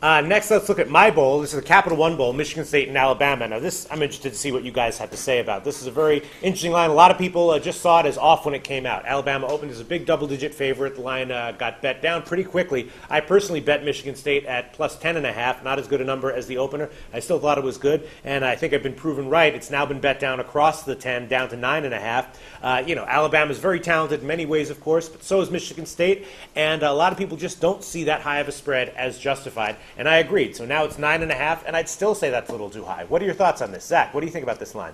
Next, let's look at my bowl. This is the Capital One Bowl, Michigan State and Alabama. Now, this I'm interested to see what you guys have to say about. This is a very interesting line. A lot of people just saw it as off when it came out. Alabama opened as a big double-digit favorite. The line got bet down pretty quickly. I personally bet Michigan State at plus 10.5. Not as good a number as the opener. I still thought it was good, and I think I've been proven right. It's now been bet down across the 10, down to 9.5. Alabama is very talented in many ways, of course, but so is Michigan State, and a lot of people just don't see that high of a spread as justified. And I agreed. So now it's 9.5, and I'd still say that's a little too high. What are your thoughts on this? Zach, what do you think about this line?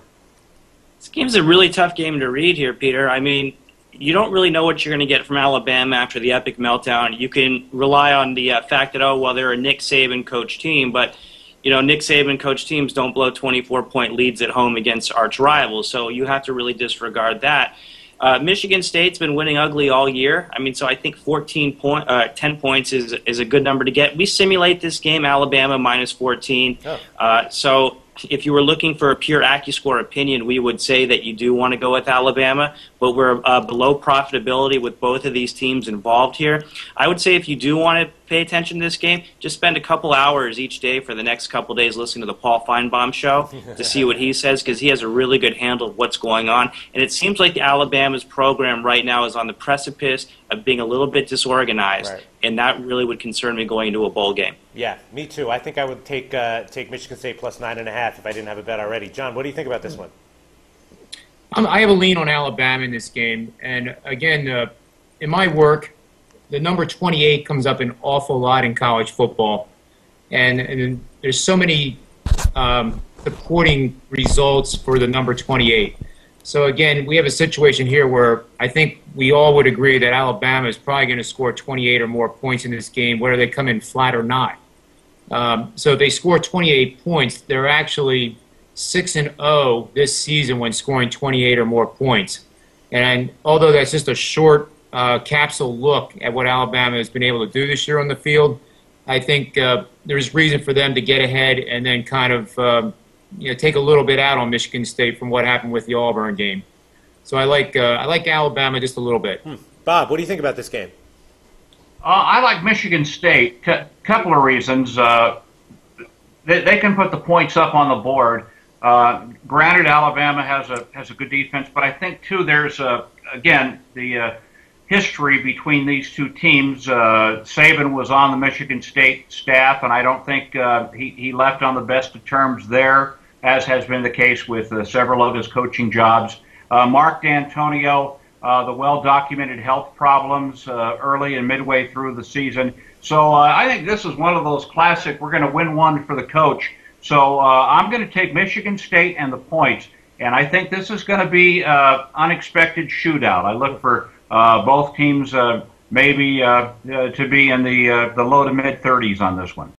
This game's a really tough game to read here, Peter. I mean, you don't really know what you're going to get from Alabama after the epic meltdown. You can rely on the fact that, oh, well, they're a Nick Saban coach team, but Nick Saban coach teams don't blow 24-point leads at home against arch rivals, so you have to really disregard that. Michigan State's been winning ugly all year. I mean, so I think 10 points is a good number to get. We simulate this game, Alabama minus 14. Oh. So if you were looking for a pure AccuScore opinion, we would say that you do want to go with Alabama, but we're below profitability with both of these teams involved here. I would say if you do want to pay attention to this game, just spend a couple hours each day for the next couple days listening to the Paul Feinbaum show to see what he says, because he has a really good handle of what's going on. And it seems like Alabama's program right now is on the precipice of being a little bit disorganized, right. And that really would concern me going into a bowl game. Yeah, me too. I think I would take Michigan State plus 9.5 if I didn't have a bet already. John, what do you think about this one? I have a lean on Alabama in this game. And again, in my work, the number 28 comes up an awful lot in college football. And there's so many supporting results for the number 28. So again, we have a situation here where I think we all would agree that Alabama is probably going to score 28 or more points in this game, whether they come in flat or not. So if they score 28 points, they're actually 6-0 this season when scoring 28 or more points. And although that's just a short capsule look at what Alabama has been able to do this year on the field, I think there's reason for them to get ahead and then kind of take a little bit out on Michigan State from what happened with the Auburn game. So I like Alabama just a little bit. Bob, what do you think about this game? I like Michigan State. Couple of reasons. They can put the points up on the board. Granted, Alabama has a good defense, but I think too there's again the history between these two teams. Saban was on the Michigan State staff, and I don't think he left on the best of terms there, as has been the case with several of his coaching jobs. Mark D'Antonio, the well-documented health problems early and midway through the season. So I think this is one of those classic, we're going to win one for the coach. So I'm going to take Michigan State and the points, and I think this is going to be unexpected shootout. I look for both teams maybe to be in the low to mid 30s on this one.